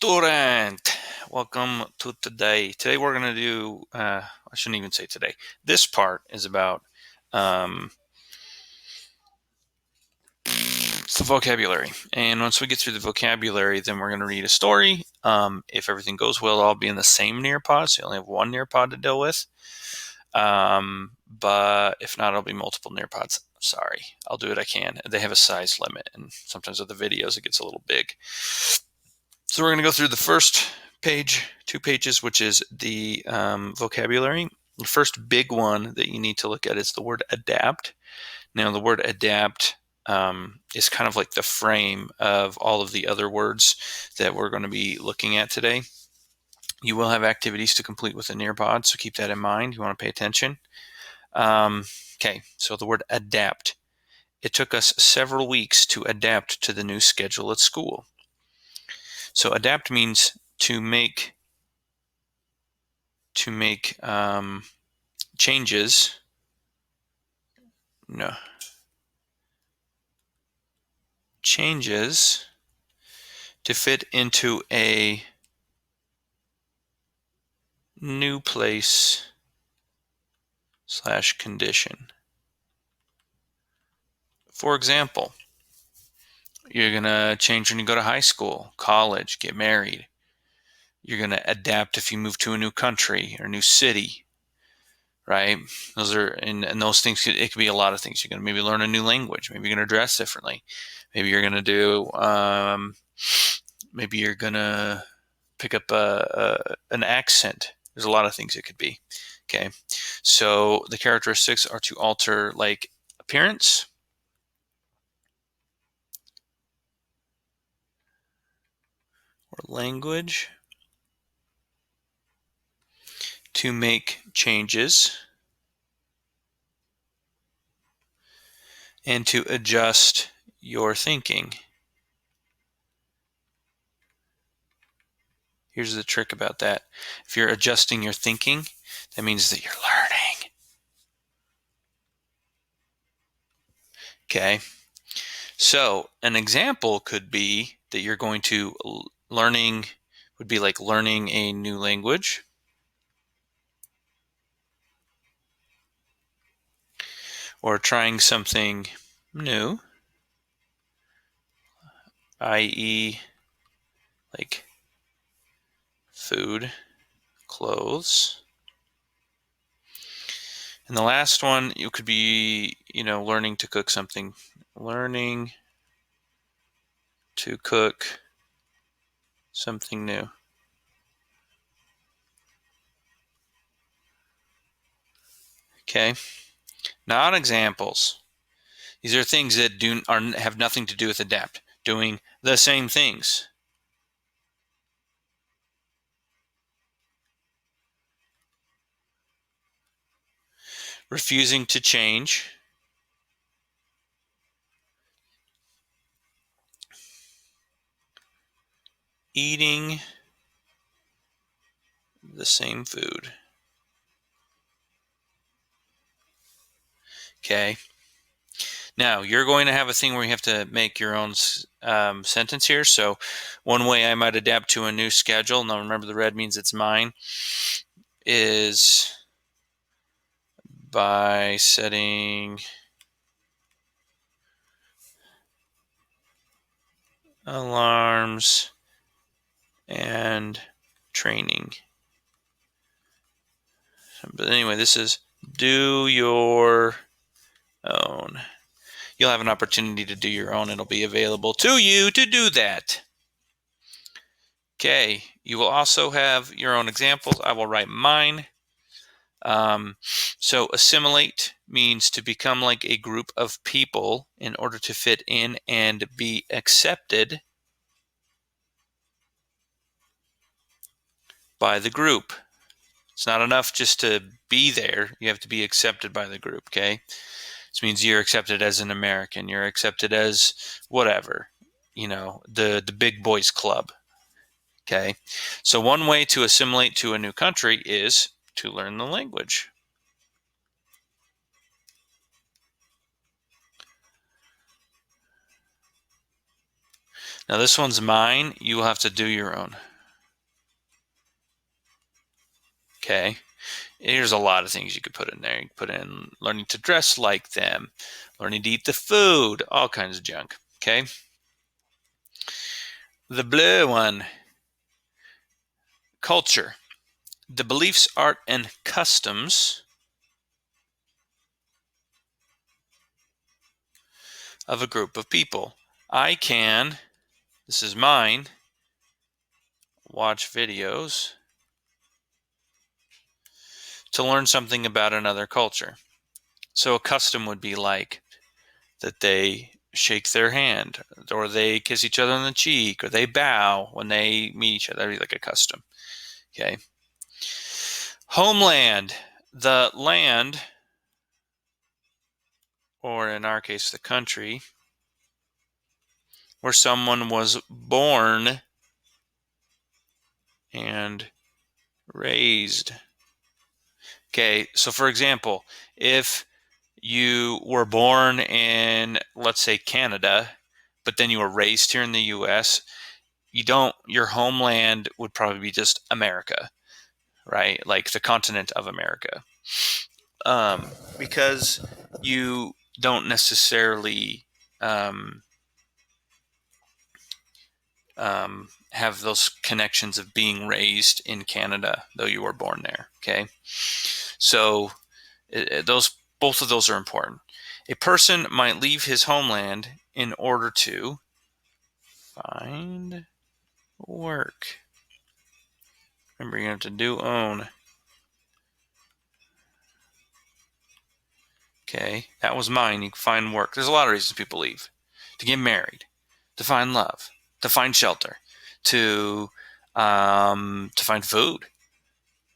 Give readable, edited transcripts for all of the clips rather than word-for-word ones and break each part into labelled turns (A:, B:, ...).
A: Student, welcome to today. Today we're going to do, I shouldn't even say today. This part is about the vocabulary. And once we get through the vocabulary, then we're going to read a story. If everything goes well, I'll be in the same nearpod, so you only have one nearpod to deal with. But if not, it'll be multiple nearpods. Sorry, I'll do what I can. They have a size limit, and sometimes with the videos, it gets a little big. So we're going to go through the first page, 2 pages, which is the vocabulary. The first big one that you need to look at is the word adapt. Now, the word adapt is kind of like the frame of all of the other words that we're going to be looking at today. You will have activities to complete with the nearpod, so keep that in mind. You want to pay attention. Okay, so the word adapt. It took us several weeks to adapt to the new schedule at school. So adapt means to make changes. No. Changes to fit into a new place / condition. For example, you're going to change when you go to high school, college, get married. You're going to adapt if you move to a new country or new city, right? Those are, and those things, it could be a lot of things. You're going to maybe learn a new language. Maybe you're going to dress differently. Maybe you're going to do, maybe you're going to pick up an accent. There's a lot of things it could be. Okay. So the characteristics are to alter like appearance, or language, to make changes, and to adjust your thinking. Here's the trick about that. If you're adjusting your thinking, that means that you're learning. Okay. So an example could be that you're going to learning would be like learning a new language, or trying something new, i.e. like food, clothes. And the last one, you could be, learning to cook something. Learning to cook something new. Okay. Not examples. These are things that have nothing to do with adapt. Doing the same things. Refusing to change. Eating the same food. Okay. Now, you're going to have a thing where you have to make your own sentence here. So one way I might adapt to a new schedule, now remember the red means it's mine, is by setting alarms and training. But anyway, this is do your own. You'll have an opportunity to do your own. It'll be available to you to do that. Okay, you will also have your own examples. I will write mine. So assimilate means to become like a group of people in order to fit in and be accepted by the group. It's not enough just to be there. You have to be accepted by the group, okay? This means you're accepted as an American. You're accepted as whatever, the big boys club, okay? So one way to assimilate to a new country is to learn the language. Now this one's mine. You will have to do your own. Okay. Here's a lot of things you could put in there. You could put in learning to dress like them, learning to eat the food, all kinds of junk. Okay. The blue one, culture. The beliefs, art, and customs of a group of people. I can, this is mine, watch videos to learn something about another culture. So a custom would be like that they shake their hand, or they kiss each other on the cheek, or they bow when they meet each other. That'd be like a custom. Okay. Homeland, the land, or in our case, the country, where someone was born and raised. Okay, so for example, if you were born in, let's say, Canada, but then you were raised here in the US, your homeland would probably be just America, right? Like the continent of America. Because you don't necessarily have those connections of being raised in Canada, though you were born there. Okay, so both of those are important. A person might leave his homeland in order to find work. Remember, you have to do own. Okay, that was mine. You can find work. There's a lot of reasons people leave: to get married, to find love, to find shelter, to find food.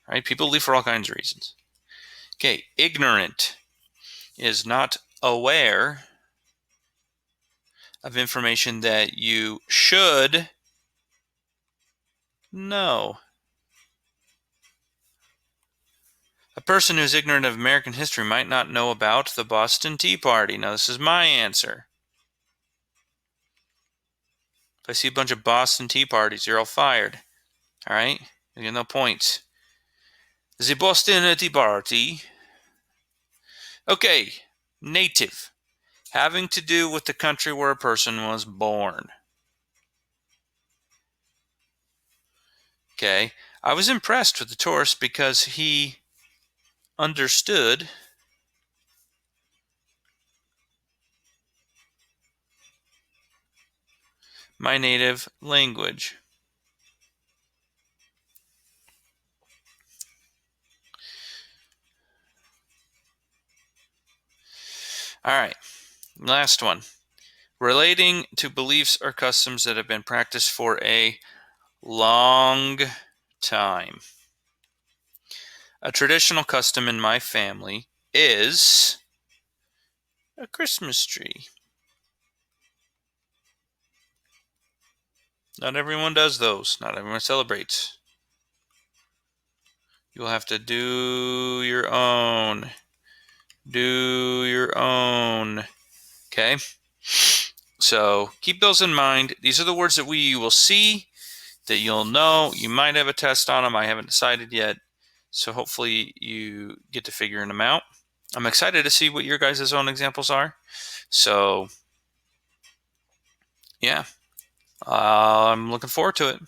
A: Right? People leave for all kinds of reasons. Okay, ignorant is not aware of information that you should know. A person who's ignorant of American history might not know about the Boston Tea Party. Now, this is my answer. If I see a bunch of Boston Tea Parties, you're all fired. All right? You get no points. The Boston Tea Party. Okay, native. Having to do with the country where a person was born. Okay, I was impressed with the tourist because he understood my native language. All right, last one. Relating to beliefs or customs that have been practiced for a long time. A traditional custom in my family is a Christmas tree. Not everyone does those. Not everyone celebrates. You'll have to do your own. Do your own. Okay? So keep those in mind. These are the words that you will see, that you'll know. You might have a test on them. I haven't decided yet. So hopefully you get to figuring them out. I'm excited to see what your guys' own examples are. So, yeah, I'm looking forward to it.